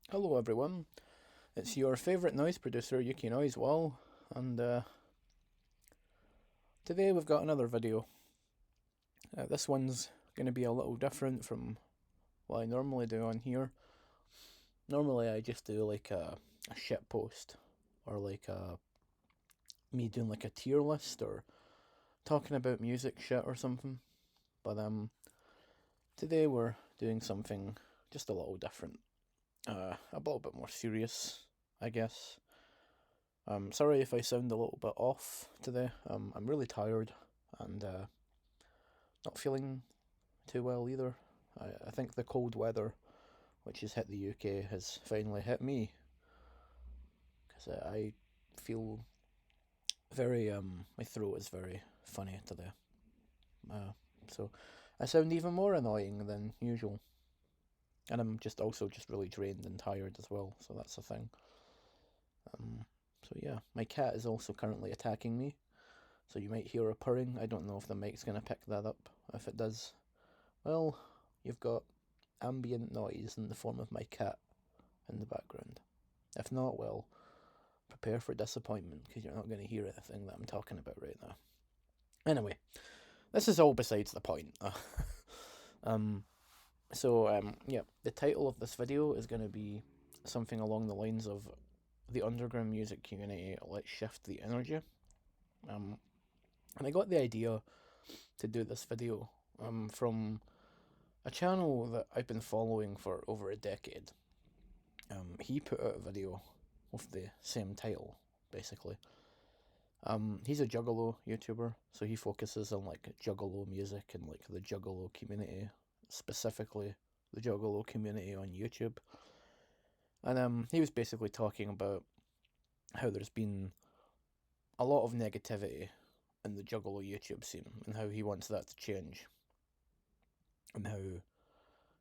Hello everyone, it's your favourite noise producer Yuki Noise Wall, and today we've got another video. This one's going to be a little different from what I normally do on here. Normally I just do like a shit post, or like me doing like a tier list, or talking about music shit or something, but today we're doing something just a little different, a little bit more serious, I guess. Sorry if I sound a little bit off today. I'm really tired and not feeling too well either. I think the cold weather, which has hit the UK, has finally hit me because I feel very my throat is very funny today. So I sound even more annoying than usual, and I'm just also just really drained and tired as well. So that's the thing. Um, so yeah, my cat is also currently attacking me. So you might hear a purring. I don't know if the mic's going to pick that up. If it does, well, you've got ambient noise in the form of my cat in the background. If not, well, prepare for disappointment because you're not going to hear anything that I'm talking about right now. Anyway, this is all besides the point. um, yeah, the title of this video is going to be something along the lines of the underground music community. Let's shift the energy. Um, and I got the idea to do this video from a channel that I've been following for over a decade. He put out a video with the same title, basically. He's a Juggalo YouTuber, so he focuses on like Juggalo music and like the Juggalo community, specifically the Juggalo community on YouTube. And he was basically talking about how there's been a lot of negativity in the Juggalo YouTube scene and how he wants that to change, and how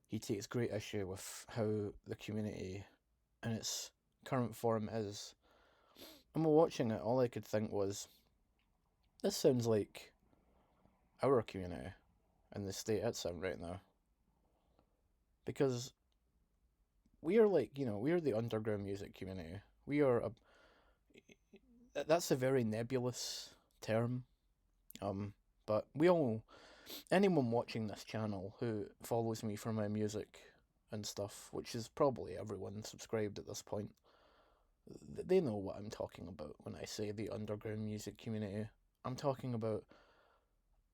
he takes great issue with how the community in its current form is. And while watching it, all I could think was, this sounds like our community in the state it's in right now. Because we are like, we are the underground music community. We are a. That's a very nebulous term. But we all. Anyone watching this channel who follows me for my music and stuff, which is probably everyone subscribed at this point, they know what I'm talking about when I say the underground music community. I'm talking about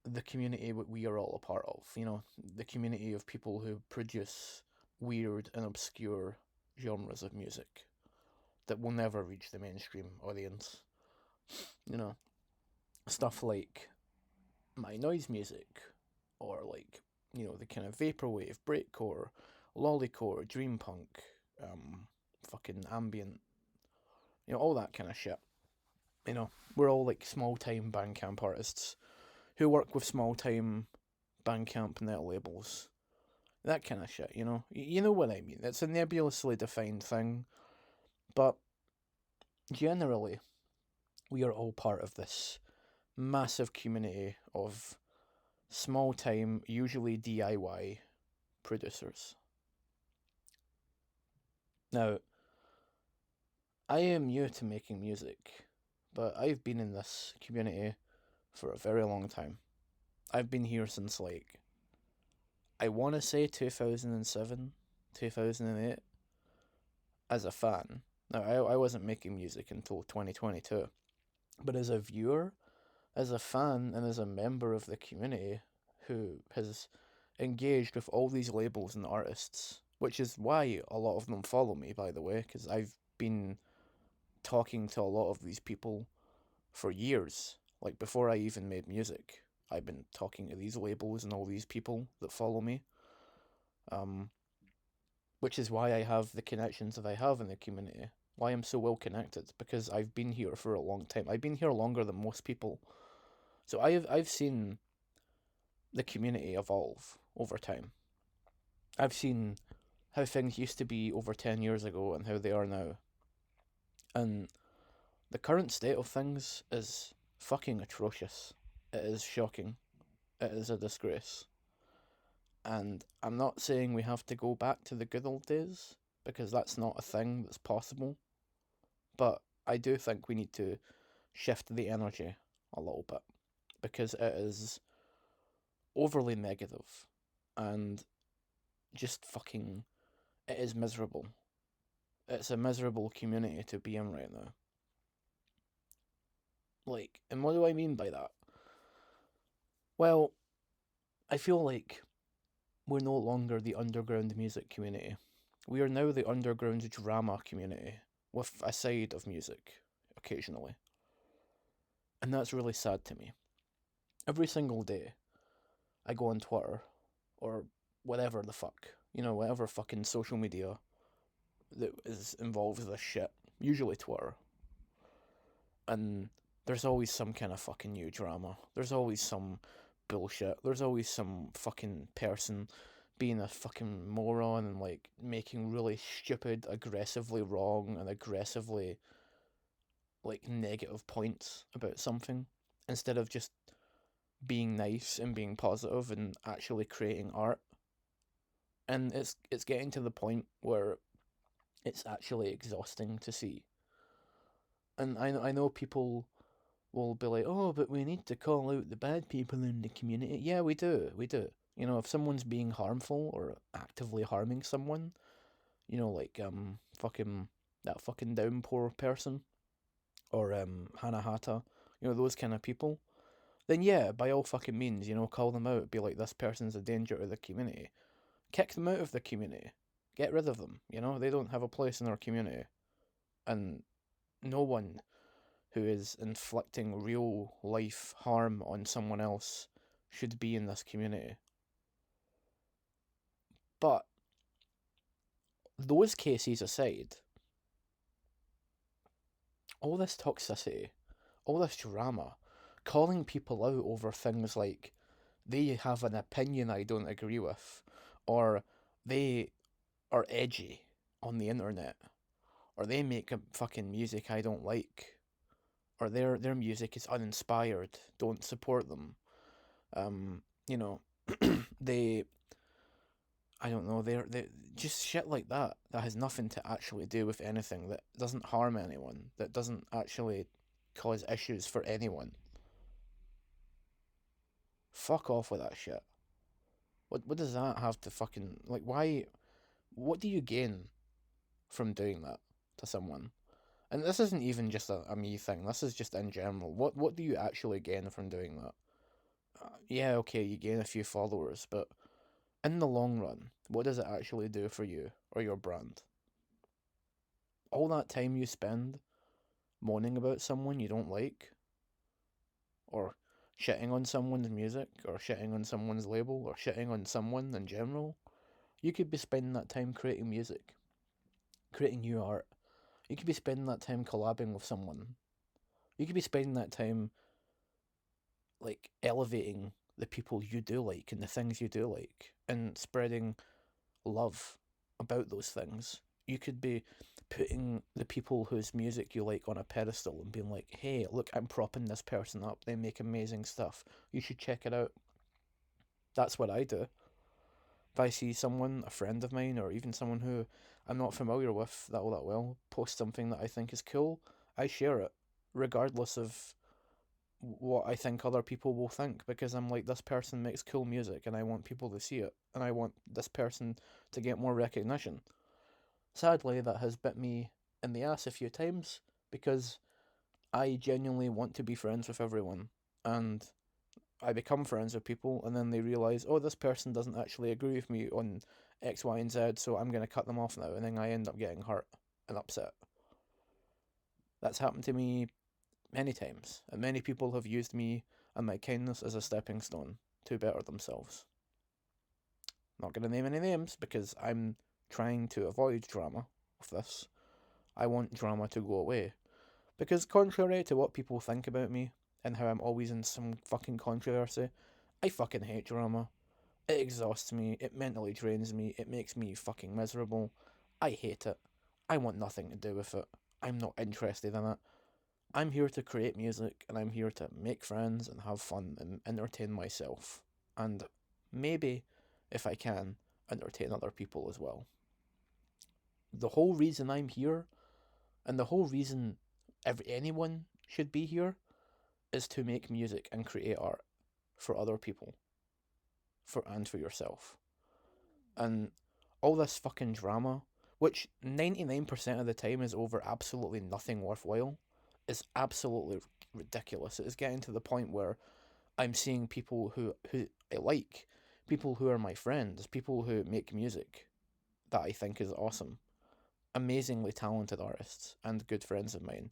the community we are all a part of, the community of people who produce weird and obscure genres of music that will never reach the mainstream audience. You know, stuff like my noise music, or like, the kind of vaporwave, breakcore, lollycore, dream punk, fucking ambient, all that kind of shit. We're all like small time Bandcamp artists who work with small time Bandcamp net labels. That kind of shit, You know what I mean? It's a nebulously defined thing, but generally, we are all part of this massive community of small time, usually DIY producers. Now, I am new to making music, but I've been in this community for a very long time. I've been here since like, I want to say 2007, 2008, as a fan. Now, I wasn't making music until 2022, but as a viewer, as a fan, and as a member of the community who has engaged with all these labels and artists, which is why a lot of them follow me, by the way, because I've been talking to a lot of these people for years. Like, before I even made music, I've been talking to these labels and all these people that follow me. Um, which is why I have the connections that I have in the community. Why I'm so well connected, because I've been here for a long time. I've been here longer than most people. So I've seen the community evolve over time. I've seen how things used to be over 10 years ago and how they are now. And the current state of things is fucking atrocious. It is shocking. It is a disgrace. And I'm not saying we have to go back to the good old days, because that's not a thing that's possible. But I do think we need to shift the energy a little bit because it is overly negative and just fucking, it is miserable. It's a miserable community to be in right now. Like, and what do I mean by that? Well, I feel like we're no longer the underground music community. We are now the underground drama community, with a side of music, occasionally. And that's really sad to me. Every single day, I go on Twitter, or whatever the fuck, whatever fucking social media that is involved with this shit, usually Twitter, and there's always some kind of fucking new drama. There's always some bullshit. There's always some fucking person being a fucking moron and like making really stupid, aggressively wrong and aggressively like negative points about something instead of just being nice and being positive and actually creating art. And it's getting to the point where it's actually exhausting to see. And I know people will be like, oh, but we need to call out the bad people in the community. Yeah, we do. We do. If someone's being harmful or actively harming someone, like fucking that fucking downpour person or Hanahata, those kind of people, then yeah, by all fucking means, call them out. Be like, this person's a danger to the community. Kick them out of the community. Get rid of them. They don't have a place in our community. And no one who is inflicting real life harm on someone else should be in this community. But those cases aside, all this toxicity, all this drama, calling people out over things like they have an opinion I don't agree with, or they are edgy on the internet, or they make a fucking music I don't like, or their music is uninspired, don't support them. You know, they, I don't know, they just shit like that has nothing to actually do with anything, that doesn't harm anyone, that doesn't actually cause issues for anyone. Fuck off with that shit. What does that have to fucking, like, why, what do you gain from doing that to someone? And this isn't even just a me thing, this is just in general. What do you actually gain from doing that? Yeah, okay, you gain a few followers, but in the long run, what does it actually do for you or your brand? All that time you spend moaning about someone you don't like, or shitting on someone's music, or shitting on someone's label, or shitting on someone in general, you could be spending that time creating music, creating new art. You could be spending that time collabing with someone. You could be spending that time like elevating the people you do like and the things you do like and spreading love about those things. You could be putting the people whose music you like on a pedestal and being like, hey, look, I'm propping this person up. They make amazing stuff. You should check it out. That's what I do. If I see someone, a friend of mine, or even someone who I'm not familiar with that well, post something that I think is cool, I share it, regardless of what I think other people will think, because I'm like, this person makes cool music and I want people to see it, and I want this person to get more recognition. Sadly, that has bit me in the ass a few times because I genuinely want to be friends with everyone, and I become friends with people, and then they realize, oh, this person doesn't actually agree with me on X, Y, and Z, so I'm going to cut them off now, and then I end up getting hurt and upset. That's happened to me many times, and many people have used me and my kindness as a stepping stone to better themselves. Not going to name any names because I'm trying to avoid drama with this. I want drama to go away. Because contrary to what people think about me and how I'm always in some fucking controversy, I fucking hate drama. It exhausts me, it mentally drains me, it makes me fucking miserable. I hate it. I want nothing to do with it. I'm not interested in it. I'm here to create music and I'm here to make friends and have fun and entertain myself. And maybe, if I can, entertain other people as well. The whole reason I'm here, and the whole reason anyone should be here, is to make music and create art for other people, for yourself. And all this fucking drama, which 99% of the time is over absolutely nothing worthwhile, is absolutely ridiculous. It is getting to the point where I'm seeing people who I like, people who are my friends, people who make music that I think is awesome, amazingly talented artists and good friends of mine,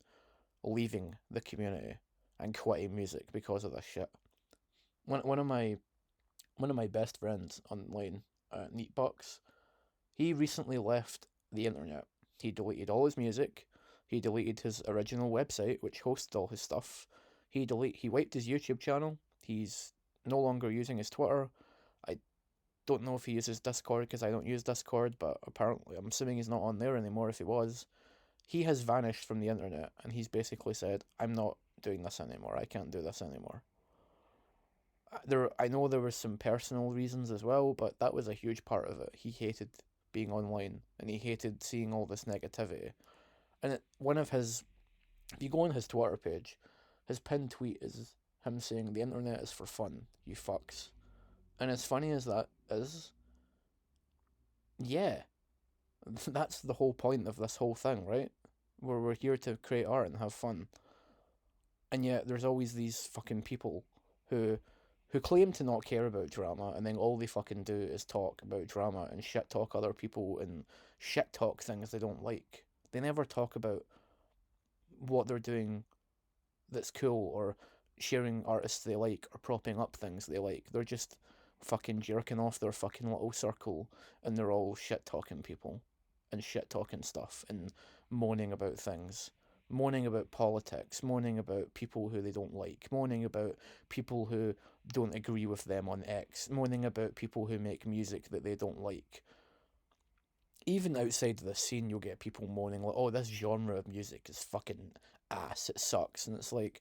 leaving the community and quitting music because of this shit. One of my best friends online, Neatbox, he recently left the internet. He deleted all his music. He deleted his original website, which hosted all his stuff. He wiped his YouTube channel. He's no longer using his Twitter. I don't know if he uses Discord because I don't use Discord, but apparently I'm assuming he's not on there anymore if he was. He has vanished from the internet and he's basically said, I'm not doing this anymore. I can't do this anymore. I know there were some personal reasons as well, but that was a huge part of it. He hated being online and he hated seeing all this negativity. And one of his, if you go on his Twitter page, his pinned tweet is him saying the internet is for fun, you fucks. And as funny as that is, yeah, that's the whole point of this whole thing, right? Where we're here to create art and have fun. And yet there's always these fucking people who claim to not care about drama, and then all they fucking do is talk about drama and shit talk other people and shit talk things they don't like. They never talk about what they're doing that's cool, or sharing artists they like, or propping up things they like. They're just fucking jerking off their fucking little circle, and they're all shit talking people and shit talking stuff and moaning about things. Moaning about politics, moaning about people who they don't like, moaning about people who don't agree with them on X, moaning about people who make music that they don't like. Even outside of the scene, you'll get people moaning like, "Oh, this genre of music is fucking ass. It sucks." And it's like,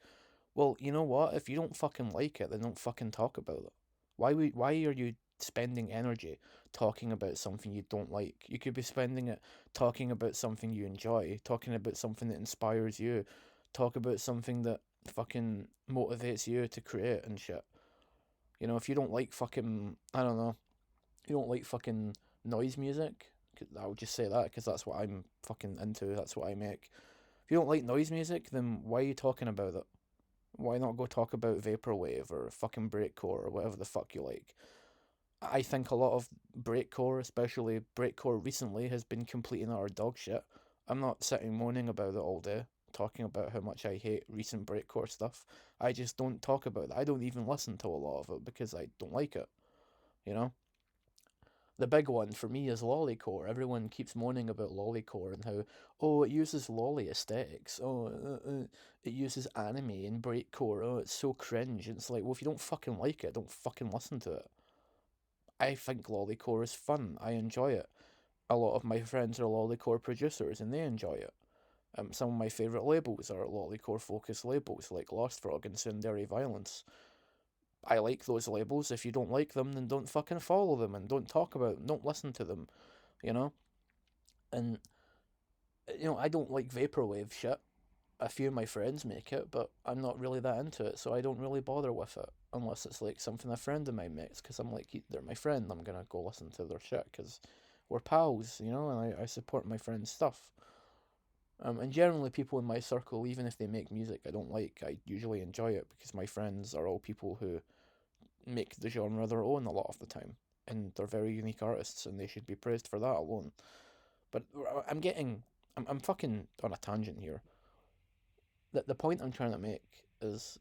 well, you know what? If you don't fucking like it, then don't fucking talk about it. Why are you spending energy talking about something you don't like? You could be spending it talking about something you enjoy, talking about something that inspires you, talk about something that fucking motivates you to create and shit. You know, if you don't like fucking, I don't know, you don't like fucking noise music, I'll just say that because that's what I'm fucking into, that's what I make. If you don't like noise music, then why are you talking about it? Why not go talk about vaporwave or fucking breakcore or whatever the fuck you like? I think a lot of breakcore, especially breakcore recently, has been complete and utter dog shit. I'm not sitting moaning about it all day, talking about how much I hate recent breakcore stuff. I just don't talk about it. I don't even listen to a lot of it because I don't like it, you know? The big one for me is lollycore. Everyone keeps moaning about lollycore and how, oh, it uses lolly aesthetics. Oh, it uses anime and breakcore. Oh, it's so cringe. And it's like, well, if you don't fucking like it, don't fucking listen to it. I think lollycore is fun. I enjoy it. A lot of my friends are lollycore producers and they enjoy it. Some of my favourite labels are lollycore focused labels like Lost Frog and Sundari Violence. I like those labels. If you don't like them, then don't fucking follow them and don't talk about them. Don't listen to them, you know? And, I don't like vaporwave shit. A few of my friends make it, but I'm not really that into it, so I don't really bother with it. Unless it's like something a friend of mine makes, because I'm like, they're my friend, I'm gonna go listen to their shit, because we're pals, and I support my friends' stuff. And generally, people in my circle, even if they make music I don't like, I usually enjoy it because my friends are all people who make the genre their own a lot of the time, and they're very unique artists, and they should be praised for that alone. But I'm fucking on a tangent here. The point I'm trying to make is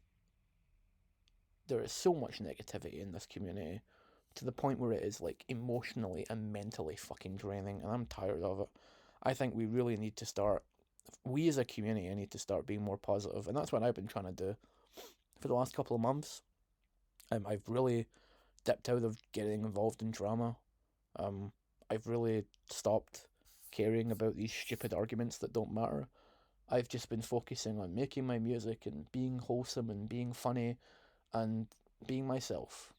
there is so much negativity in this community to the point where it is like emotionally and mentally fucking draining, and I'm tired of it. I think we really need to start. We as a community need to start being more positive, and that's what I've been trying to do for the last couple of months. I've really dipped out of getting involved in drama. Um, I've really stopped caring about these stupid arguments that don't matter. I've just been focusing on making my music and being wholesome and being funny and being myself,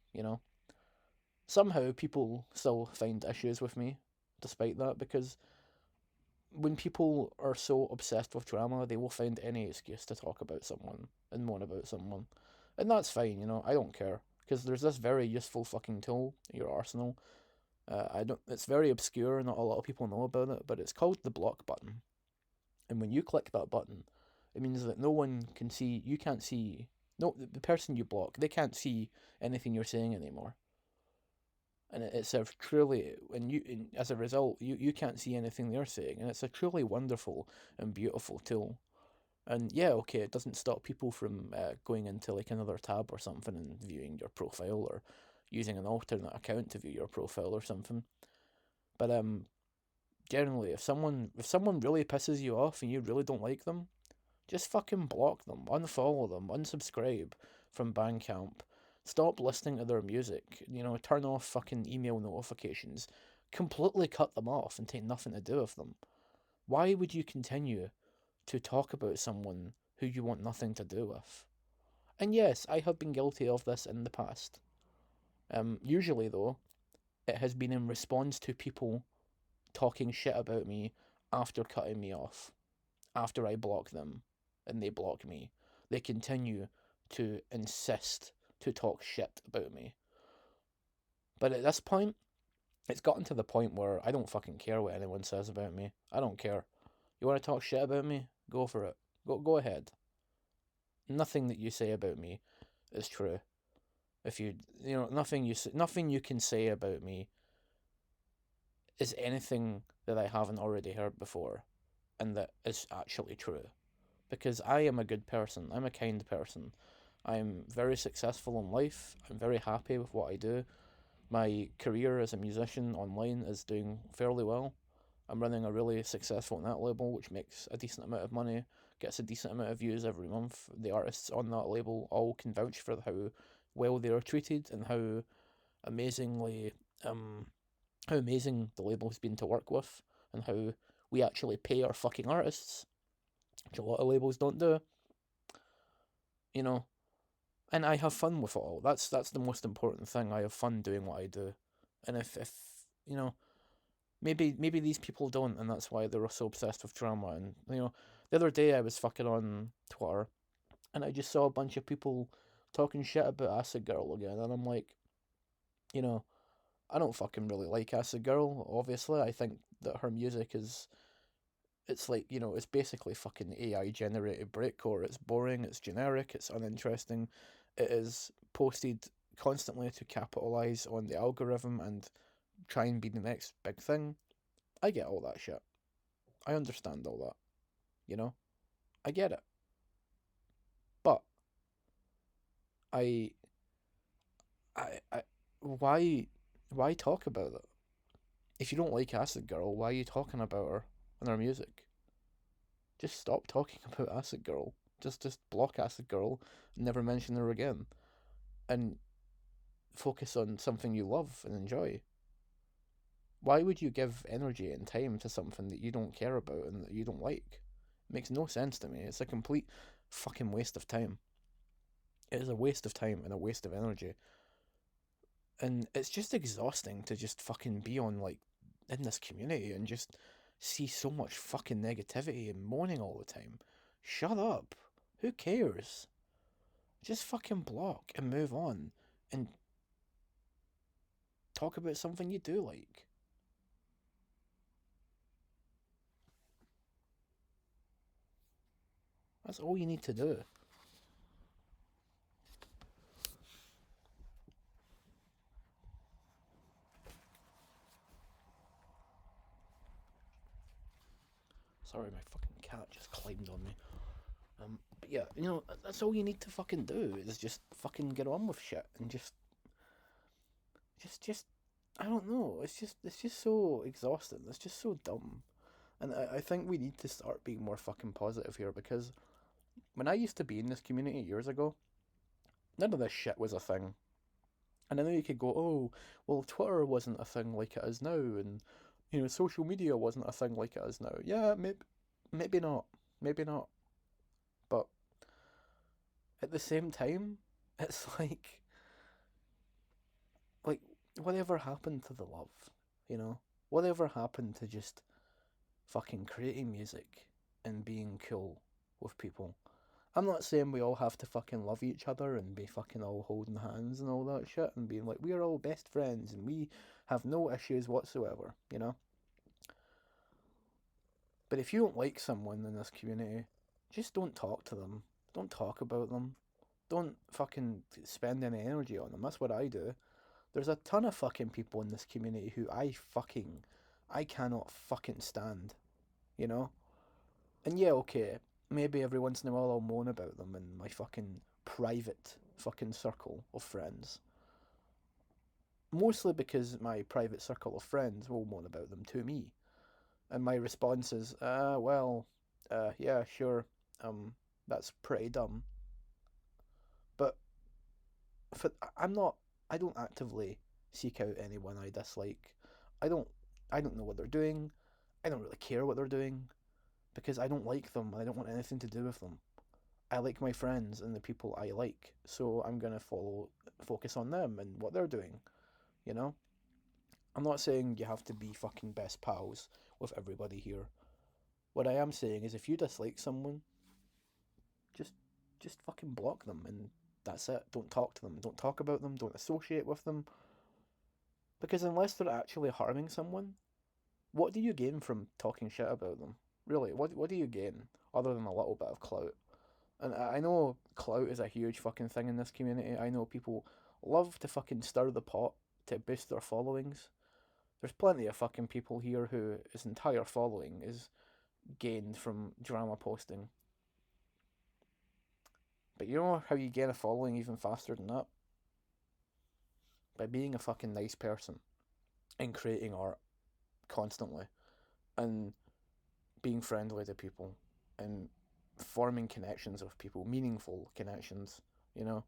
Somehow people still find issues with me despite that because when people are so obsessed with drama, they will find any excuse to talk about someone and moan about someone. And that's fine, you know, I don't care. Because there's this very useful fucking tool in your arsenal. I don't. It's very obscure. Not a lot of people know about it, but it's called the block button. And when you click that button, it means that no one can see. You can't see. No, the person you block, they can't see anything you're saying anymore. And it's a truly, as a result, you can't see anything they're saying, and it's a truly wonderful and beautiful tool. And yeah, okay, it doesn't stop people from going into like another tab or something and viewing your profile, or using an alternate account to view your profile or something. But generally, if someone really pisses you off and you really don't like them, just fucking block them, unfollow them, unsubscribe from Bandcamp. Stop listening to their music. You know, turn off fucking email notifications. Completely cut them off and take nothing to do with them. Why would you continue to talk about someone who you want nothing to do with? And yes, I have been guilty of this in the past. Usually, though, it has been in response to people talking shit about me after cutting me off, after I block them and they block me. They continue to insist to talk shit about me. But at this point, it's gotten to the point where I don't fucking care what anyone says about me. I don't care. You want to talk shit about me? Go for it. Go ahead. Nothing that you say about me is true. If nothing you can say about me is anything that I haven't already heard before, and that is actually true. Because I am a good person. I'm a kind person. I'm very successful in life. I'm very happy with what I do. My career as a musician online is doing fairly well. I'm running a really successful net label, which makes a decent amount of money, gets a decent amount of views every month. The artists on that label all can vouch for how well they are treated and amazingly how amazing the label has been to work with, and how we actually pay our fucking artists, which a lot of labels don't do. You know, and I have fun with it all. That's the most important thing. I have fun doing what I do, and if you know, maybe these people don't, and that's why they're so obsessed with drama. And you know, the other day I was fucking on Twitter, and I just saw a bunch of people talking shit about Acid Girl again, and I'm like, you know, I don't fucking really like Acid Girl. Obviously, I think that her music is. It's like, you know, it's basically fucking AI generated breakcore. It's boring, it's generic, it's uninteresting. It is posted constantly to capitalize on the algorithm and try and be the next big thing. I get all that shit. I understand all that. You know? I get it. But I I why talk about it? If you don't like Acid Girl, why are you talking about her and her music? Just stop talking about Acid Girl. Just block Acid Girl and never mention her again. And focus on something you love and enjoy. Why would you give energy and time to something that you don't care about and that you don't like? It makes no sense to me. It's a complete fucking waste of time. It is a waste of time and a waste of energy. And it's just exhausting to just fucking be on, like, in this community and just see so much fucking negativity and moaning all the time. Shut up. Who cares? Just fucking block and move on and talk about something you do like. That's all you need to do. Sorry, my fucking cat just climbed on me. But yeah, you know, that's all you need to fucking do is just fucking get on with shit and just, I don't know. It's just so exhausting. It's just so dumb. And I think we need to start being more fucking positive here, because when I used to be in this community years ago, none of this shit was a thing. And I know you could go, oh, well, Twitter wasn't a thing like it is now, and you know, social media wasn't a thing like it is now. Yeah, maybe not, maybe not. But at the same time, it's like whatever happened to the love, you know? Whatever happened to just fucking creating music and being cool with people. I'm not saying we all have to fucking love each other and be fucking all holding hands and all that shit and being like, we're all best friends and we have no issues whatsoever, you know? But if you don't like someone in this community, just don't talk to them. Don't talk about them. Don't fucking spend any energy on them. That's what I do. There's a ton of fucking people in this community who I cannot fucking stand, you know? And yeah, okay, maybe every once in a while I'll moan about them in my fucking private fucking circle of friends. Mostly because my private circle of friends will moan about them to me. And my response is, yeah, sure, that's pretty dumb. But for, I'm not, I don't actively seek out anyone I dislike. I don't, I don't know what they're doing. I don't really care what they're doing because I don't like them and I don't want anything to do with them. I like my friends and the people I like, so I'm gonna focus on them and what they're doing, you know? I'm not saying you have to be fucking best pals with everybody here. What I am saying is if you dislike someone, just just fucking block them and that's it. Don't talk to them. Don't talk about them. Don't associate with them. Because unless they're actually harming someone, what do you gain from talking shit about them? Really, what do you gain other than a little bit of clout? And I know clout is a huge fucking thing in this community. I know people love to fucking stir the pot to boost their followings. There's plenty of fucking people here who his entire following is gained from drama posting. But you know how you gain a following even faster than that? By being a fucking nice person and creating art constantly and being friendly to people and forming connections with people, meaningful connections, you know?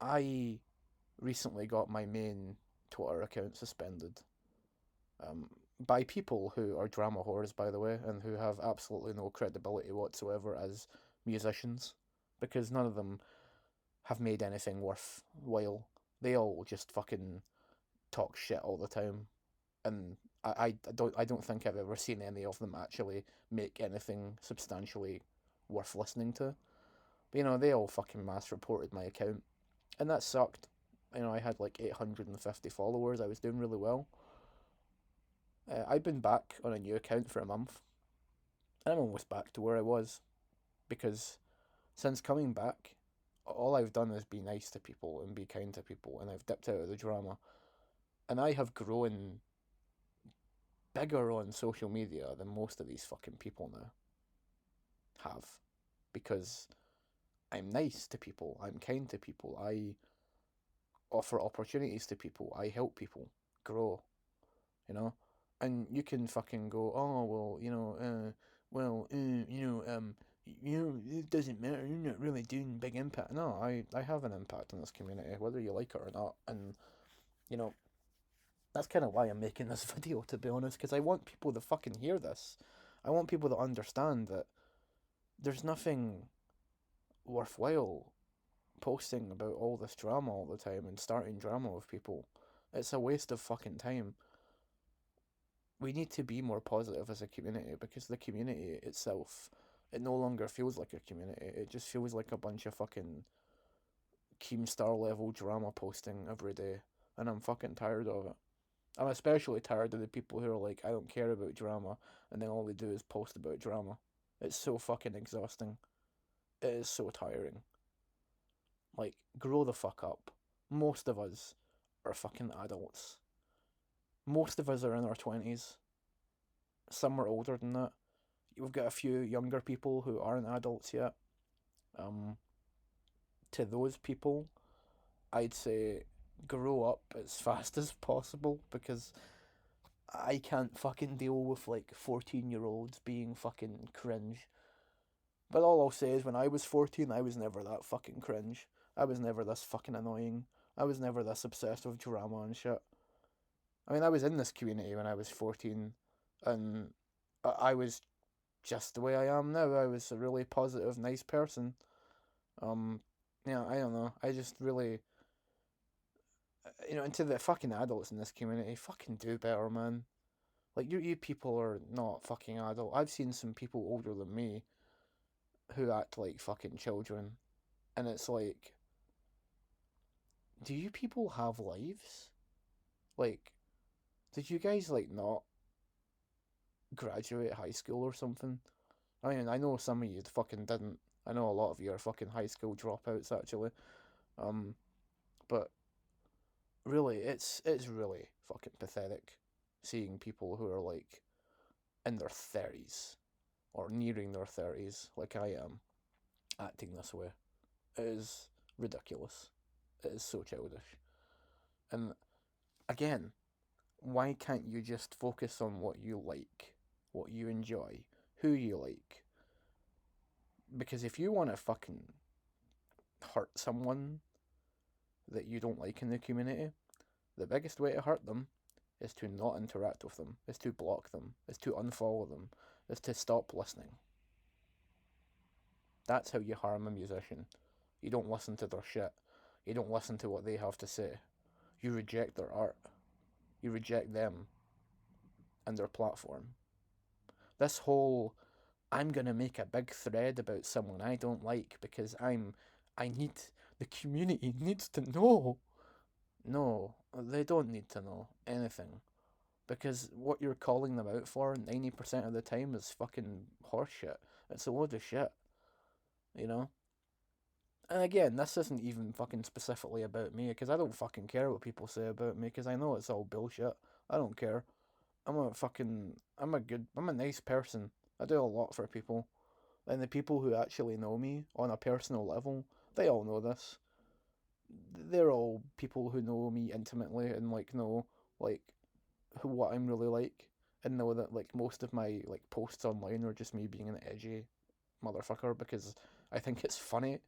I recently got my main Twitter account suspended by people who are drama whores, by the way, and who have absolutely no credibility whatsoever as musicians, because none of them have made anything worthwhile. They all just fucking talk shit all the time, and I don't think I've ever seen any of them actually make anything substantially worth listening to. But you know, they all fucking mass reported my account, and that sucked. You know, I had like 850 followers. I was doing really well. I've been back on a new account for a month, and I'm almost back to where I was because since coming back, all I've done is be nice to people and be kind to people, and I've dipped out of the drama, and I have grown bigger on social media than most of these fucking people now have because I'm nice to people, I'm kind to people, I offer opportunities to people, I help people grow, you know? And you can fucking go, oh, well, it doesn't matter, you're not really doing big impact. No, I have an impact on this community, whether you like it or not. And, you know, that's kind of why I'm making this video, to be honest, because I want people to fucking hear this. I want people to understand that there's nothing worthwhile posting about all this drama all the time and starting drama with people. It's a waste of fucking time. We need to be more positive as a community because the community itself, it no longer feels like a community. It just feels like a bunch of fucking Keemstar level drama posting every day. And I'm fucking tired of it. I'm especially tired of the people who are like, I don't care about drama, and then all they do is post about drama. It's so fucking exhausting. It is so tiring. Like, grow the fuck up. Most of us are fucking adults. Most of us are in our 20s. Some are older than that. We've got a few younger people who aren't adults yet. Um, to those people, I'd say grow up as fast as possible because I can't fucking deal with like 14-year-olds being fucking cringe. But all I'll say is when I was 14, I was never that fucking cringe. I was never this fucking annoying. I was never this obsessed with drama and shit. I mean, I was in this community when I was 14, and I was just the way I am now. I was a really positive, nice person. Um, yeah, I don't know. I just really, and to the fucking adults in this community, fucking do better, man. Like, you people are not fucking adult. I've seen some people older than me who act like fucking children, and it's like, do you people have lives? Like, did you guys like not graduate high school or something? I mean, I know some of you fucking didn't. I know a lot of you are fucking high school dropouts actually. Um, but really, it's really fucking pathetic seeing people who are like in their 30s or nearing their 30s, like I am, acting this way. It is ridiculous. It is so childish. And again, why can't you just focus on what you like, what you enjoy, who you like? Because if you want to fucking hurt someone that you don't like in the community, the biggest way to hurt them is to not interact with them, is to block them, is to unfollow them, is to stop listening. That's how you harm a musician. You don't listen to their shit. You don't listen to what they have to say. You reject their art. You reject them and their platform. This whole I'm gonna make a big thread about someone I don't like because I need the community needs to know. No, they don't need to know anything. Because what you're calling them out for 90% of the time is fucking horseshit. It's a load of shit, you know? And again, this isn't even fucking specifically about me, because I don't fucking care what people say about me, because I know it's all bullshit. I don't care. I'm a nice person. I do a lot for people. And the people who actually know me on a personal level, they all know this. They're all people who know me intimately and like know like what I'm really like, and know that like most of my like posts online are just me being an edgy motherfucker because I think it's funny.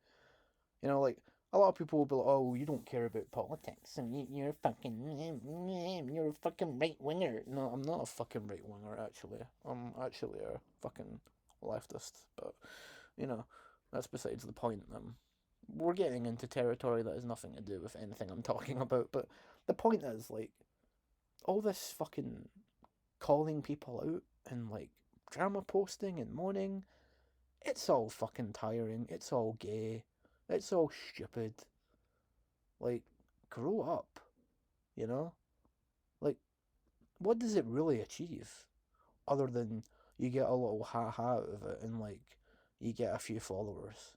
You know, like a lot of people will be like, "Oh, you don't care about politics, and you're a fucking right winger." No, I'm not a fucking right winger. Actually, I'm actually a fucking leftist. But you know, that's besides the point. We're getting into territory that has nothing to do with anything I'm talking about. But the point is, like, all this fucking calling people out and like drama posting and moaning, it's all fucking tiring. It's all gay. It's all stupid. Like, grow up, you know? Like, what does it really achieve? Other than you get a little ha-ha out of it and, like, you get a few followers.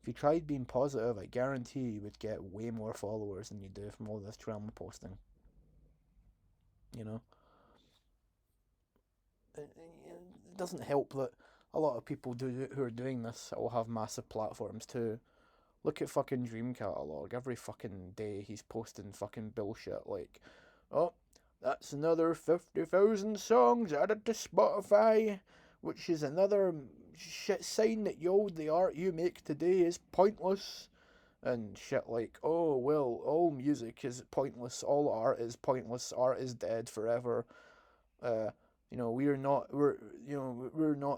If you tried being positive, I guarantee you would get way more followers than you do from all this drama posting, you know? It doesn't help that a lot of people who are doing this will have massive platforms too. Look at fucking Dream Catalogue. Every fucking day he's posting fucking bullshit like, oh, that's another 50,000 songs added to Spotify, which is another shit sign that the art you make today is pointless. And shit like, oh, well, all music is pointless, all art is pointless, art is dead forever. Uh, we're not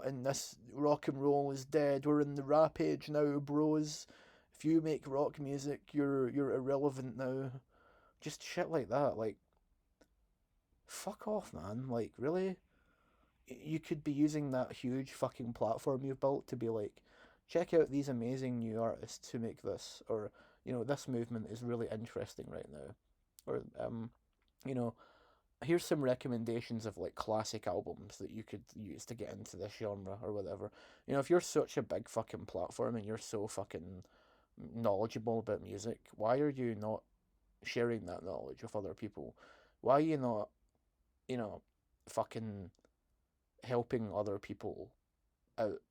in this. Rock and roll is dead. We're in the rap age now, bros. If you make rock music, you're irrelevant now. Just shit like that. Like, fuck off, man. Like, really? You could be using that huge fucking platform you've built to be like, check out these amazing new artists who make this, or this movement is really interesting right now, or you know, here's some recommendations of like classic albums that you could use to get into this genre or whatever. If you're such a big fucking platform and you're so fucking knowledgeable about music, why are you not sharing that knowledge with other people? Why are you not, you know, fucking helping other people out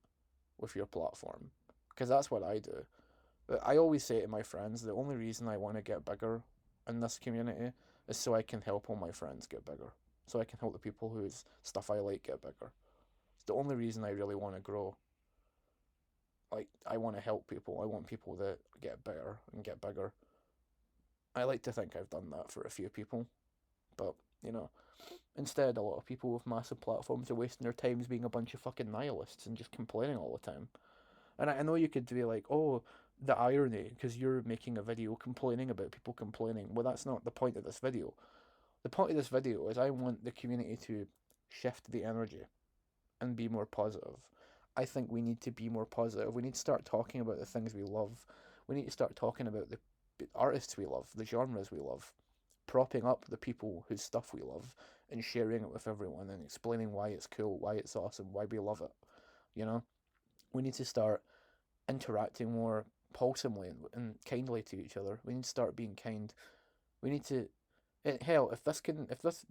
with your platform? Because that's what I do. But I always say to my friends, the only reason I want to get bigger in this community is so I can help all my friends get bigger. So I can help the people whose stuff I like get bigger. It's the only reason I really want to grow. Like, I want to help people. I want people to get better and get bigger. I like to think I've done that for a few people. But, instead, a lot of people with massive platforms are wasting their times being a bunch of fucking nihilists and just complaining all the time. And I know you could be like, oh, the irony, because you're making a video complaining about people complaining. Well, that's not the point of this video. The point of this video is I want the community to shift the energy and be more positive. I think we need to be more positive. We need to start talking about the things we love. We need to start talking about the artists we love, the genres we love, propping up the people whose stuff we love, and sharing it with everyone and explaining why it's cool, why it's awesome, why we love it. You know, we need to start interacting more wholesomely and kindly to each other. We need to start being kind. We need to. Hell, if this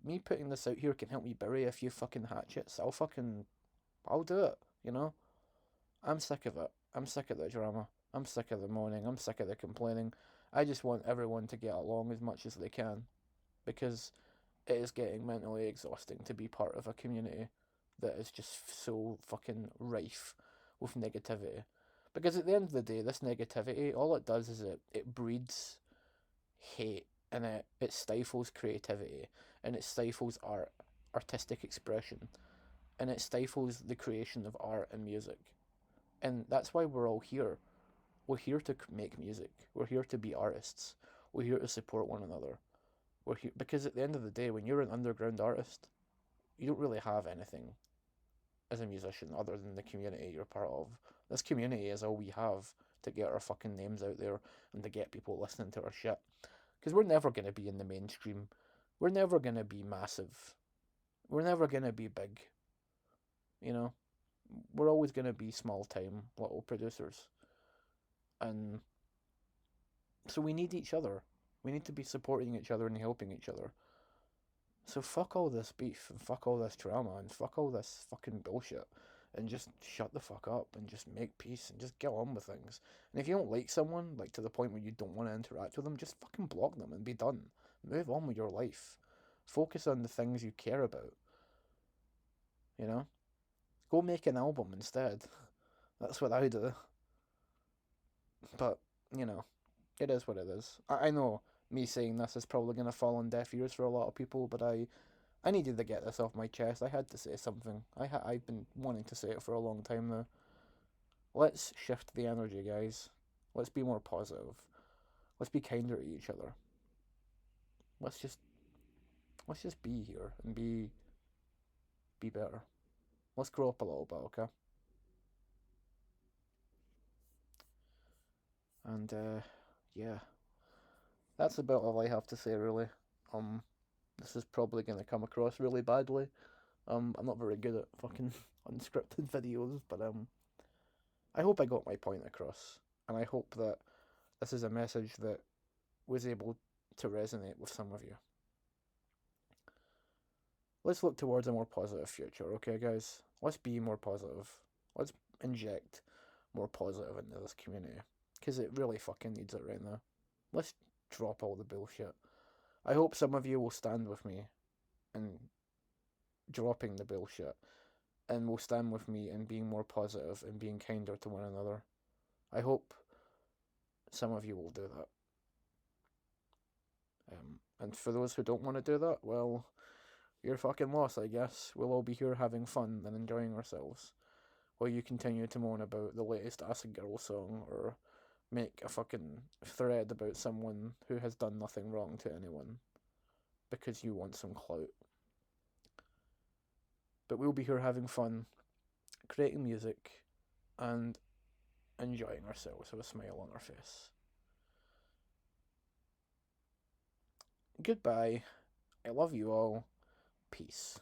me putting this out here can help me bury a few fucking hatchets, I'll do it. You know, I'm sick of it. I'm sick of the drama. I'm sick of the moaning. I'm sick of the complaining. I just want everyone to get along as much as they can, because it is getting mentally exhausting to be part of a community that is just so fucking rife with negativity. Because at the end of the day, this negativity, all it does is it breeds hate, and it stifles creativity, and it stifles art, artistic expression, and it stifles the creation of art and music. And that's why we're all here. We're here to make music. We're here to be artists. We're here to support one another. We're here because at the end of the day, when you're an underground artist, you don't really have anything as a musician other than the community you're part of. This community is all we have to get our fucking names out there and to get people listening to our shit. Because we're never going to be in the mainstream. We're never going to be massive. We're never going to be big. You know? We're always going to be small time little producers. And so we need each other. We need to be supporting each other and helping each other. So fuck all this beef and fuck all this drama and fuck all this fucking bullshit, and just shut the fuck up and just make peace and just get on with things. And if you don't like someone, like to the point where you don't want to interact with them, just fucking block them and be done. Move on with your life. Focus on the things you care about. You know? Go make an album instead. That's what I do. But, you know, it is what it is. I know me saying this is probably going to fall on deaf ears for a lot of people, but I needed to get this off my chest. I had to say something. I've been wanting to say it for a long time now. Let's shift the energy, guys. Let's be more positive. Let's be kinder to each other. Let's just be here and be better. Let's grow up a little bit, okay? And yeah, that's about all I have to say, really. Um, this is probably gonna come across really badly. I'm not very good at fucking unscripted videos, but I hope I got my point across, and I hope that this is a message that was able to resonate with some of you. Let's look towards a more positive future, okay, guys? Let's be more positive. Let's inject more positive into this community, because it really fucking needs it right now. Let's drop all the bullshit. I hope some of you will stand with me in dropping the bullshit, and will stand with me in being more positive and being kinder to one another. I hope some of you will do that. And for those who don't want to do that, well, you're fucking lost, I guess. We'll all be here having fun and enjoying ourselves, while you continue to moan about the latest Acid Girl song, or make a fucking thread about someone who has done nothing wrong to anyone, because you want some clout. But we'll be here having fun, creating music, and enjoying ourselves with a smile on our face. Goodbye. I love you all. Peace.